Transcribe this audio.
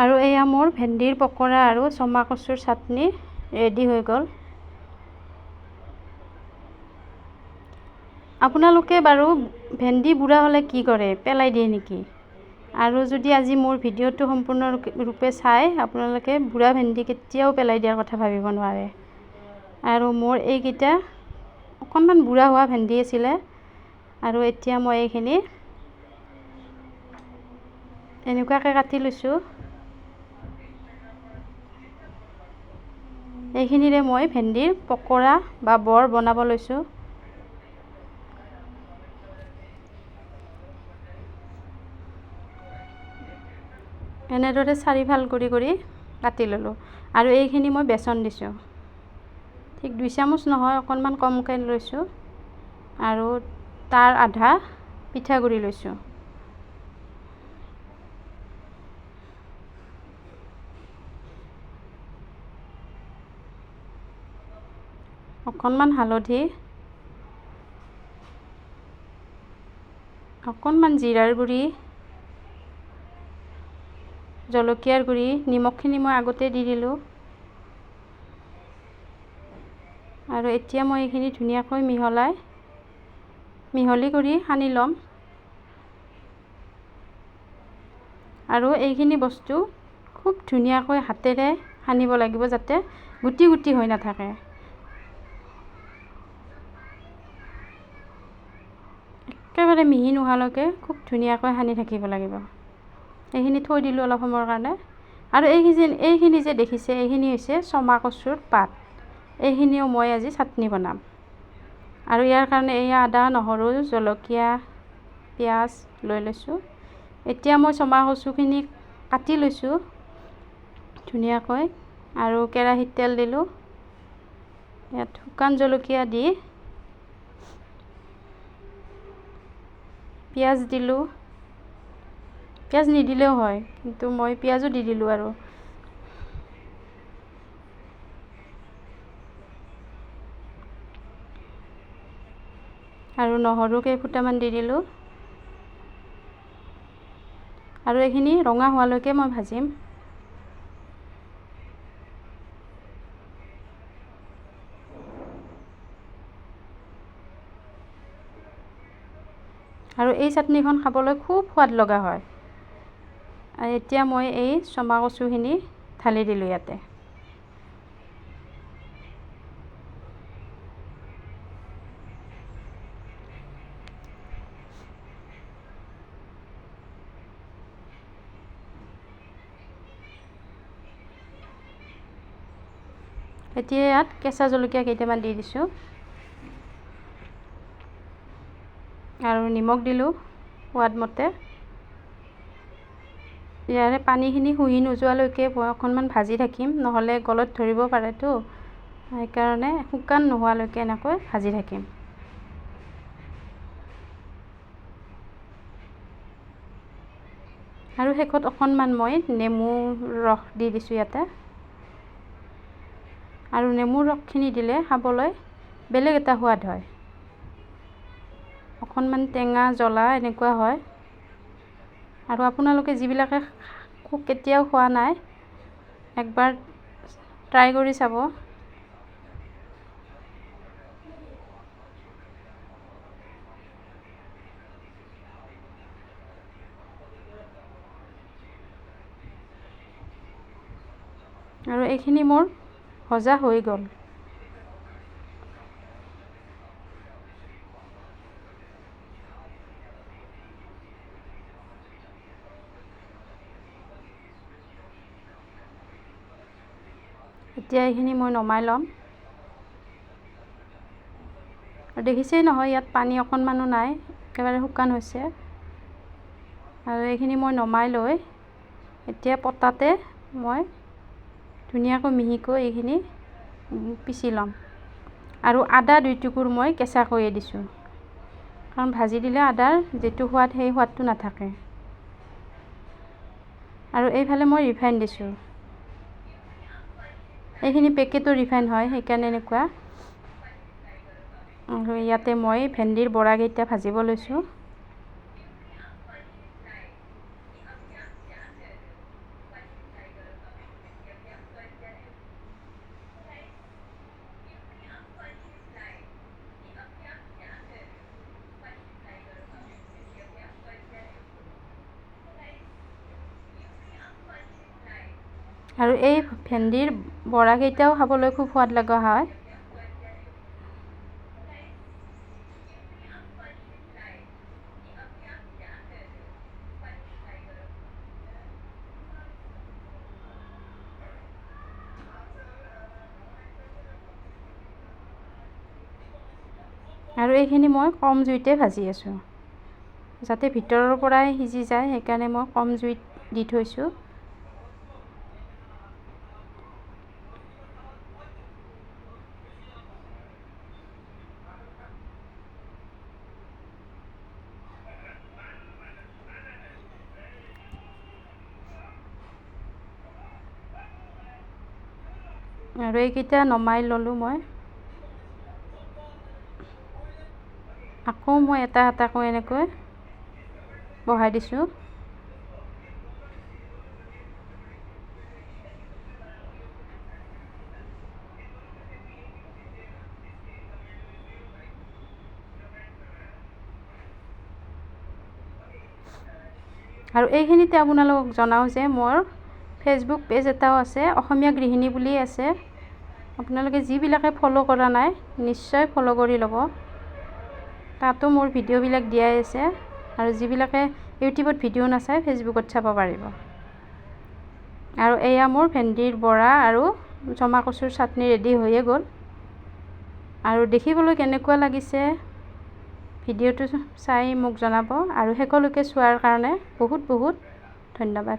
আৰু এয়া মোৰ ভেন্দিৰ পকৰা আৰু চমা কচুৰ চাটনি ৰেডি হৈ গ'ল। আপোনালোকে বাৰু ভেন্দি বুঢ়া হ'লে কি কৰে, পেলাই দিয়ে নেকি? আৰু যদি আজি মোৰ ভিডিঅ'টো সম্পূৰ্ণৰূপে চাই আপোনালোকে বুঢ়া ভেন্দি কেতিয়াও পেলাই দিয়াৰ কথা ভাবিব নোৱাৰে। আৰু মোৰ এইকেইটা অকণমান বুঢ়া হোৱা ভেন্দি আছিলে, আৰু এতিয়া মই এইখিনি এনেকুৱাকৈ কাটি লৈছোঁ। এইখিনিৰে মই ভেন্দিৰ পকৰা বা বৰ বনাব লৈছোঁ। এনেদৰে চাৰিফাল কৰি কাটি ল'লোঁ। আৰু এইখিনি মই বেচন দিছোঁ, ঠিক 2 চামুচ নহয়, অকণমান কমকৈ লৈছোঁ। আৰু তাৰ আধা পিঠাগুড়ি লৈছোঁ। অকণমান হালধি, অকণমান জিৰাৰ গুড়ি, জলকীয়াৰ গুড়ি, নিমখখিনি মই আগতে দি দিলোঁ। আৰু এতিয়া মই এইখিনি ধুনীয়াকৈ মিহলি কৰি সানি ল'ম। আৰু এইখিনি বস্তু খুব ধুনীয়াকৈ হাতেৰে সানিব লাগিব, যাতে গুটি গুটি হৈ নাথাকে। একেবাৰে মিহি নোহোৱালৈকে খুব ধুনীয়াকৈ সানি থাকিব লাগিব। এইখিনি থৈ দিলোঁ অলপ সময়ৰ কাৰণে। আৰু এইখিনি যে দেখিছে, এইখিনি হৈছে চমা কচুৰ পাত। এইখিনিও মই আজি চাটনি বনাম। আৰু ইয়াৰ কাৰণে এয়া আদা, নহৰু, জলকীয়া, পিঁয়াজ লৈ লৈছোঁ। এতিয়া মই চমা কচুখিনি কাটি লৈছোঁ ধুনীয়াকৈ। আৰু কেৰাহীত তেল দিলোঁ, ইয়াত শুকান জলকীয়া দি পিঁয়াজ দিলোঁ। পিঁয়াজ নিদিলেও হয়, কিন্তু মই পিঁয়াজো দি দিলোঁ। আৰু নহৰু কেইফুটামান দি দিলোঁ। আৰু এইখিনি ৰঙা হোৱালৈকে মই ভাজিম। আৰু এই চাটনিখন খাবলৈ খুব সোৱাদ লগা হয়। আৰু এতিয়া মই এই চমা কচুখিনি ঢালি দিলোঁ ইয়াতে। এতিয়া ইয়াত কেঁচা জলকীয়া কেইটামান দি দিছোঁ। আৰু নিমখ দিলোঁ সোৱাদ মতে। ইয়াৰে পানীখিনি শুহি নোযোৱালৈকে মই অকণমান ভাজি থাকিম, নহ'লে গলত ধৰিব পাৰেতো। সেইকাৰণে শুকান নোহোৱালৈকে এনেকৈ ভাজি থাকিম। আৰু শেষত অকণমান মই নেমুৰ ৰস দি দিছোঁ ইয়াতে। আৰু নেমুৰ ৰসখিনি দিলে খাবলৈ বেলেগ এটা সোৱাদ হয়, অকণমান টেঙা জ্বলা এনেকুৱা হয়। আৰু আপোনালোকে যিবিলাকে কেতিয়াও খোৱা নাই, একবাৰ ট্ৰাই কৰি চাব। আৰু এইখিনি মোৰ ভজা হৈ গ'ল। এতিয়া এইখিনি মই নমাই ল'ম। আৰু দেখিছেই নহয়, ইয়াত পানী অকণমানো নাই, একেবাৰে শুকান হৈছে। আৰু এইখিনি মই নমাই লৈ এতিয়া পটাতে মই ধুনীয়াকৈ মিহিকৈ এইখিনি পিচি ল'ম। আৰু আদা 2 টুকুৰ মই কেঁচাকৈয়ে দিছোঁ, কাৰণ ভাজি দিলে আদাৰ যিটো সোৱাদ, সেই সোৱাদটো নাথাকে। আৰু এইফালে মই ৰিফাইন দিছোঁ। এইখিনি পেকেটৰ ৰিফাইন হয়, সেইকাৰণে এনেকুৱা। আৰু ইয়াতে মই ভেন্দিৰ বৰাকেইটা ভাজিব লৈছোঁ। আৰু এই ভেন্দিৰ বৰাকেইটাও খাবলৈ খুব সোৱাদ লগা হয়। আৰু এইখিনি মই কম জুইতে ভাজি আছোঁ যাতে ভিতৰৰ পৰাই সিজি যায়, সেইকাৰণে মই কম জুইত দি থৈছোঁ। আৰু এইকেইটা নমাই ল'লোঁ মই। আকৌ মই এটা এটাকৈ এনেকৈ বহাই দিছোঁ। আৰু এইখিনিতে আপোনালোকক জনাওঁ যে মোৰ ফেচবুক পেজ এটাও আছে, অসমীয়া গৃহিণী বুলি আছে। আপোনালোকে যিবিলাকে ফ'ল' কৰা নাই নিশ্চয় ফ'ল' কৰি ল'ব। তাতো মোৰ ভিডিঅ'বিলাক দিয়াই আছে, আৰু যিবিলাকে ইউটিউবত ভিডিঅ' নাচায় ফেচবুকত চাব পাৰিব। আৰু এয়া মোৰ ভেন্দিৰ বৰা আৰু জমা কচুৰ চাটনি ৰেডি হৈয়ে গ'ল। আৰু দেখিবলৈ কেনেকুৱা লাগিছে ভিডিঅ'টো চাই মোক জনাব, আৰু শেষলৈকে চোৱাৰ কাৰণে বহুত বহুত ধন্যবাদ।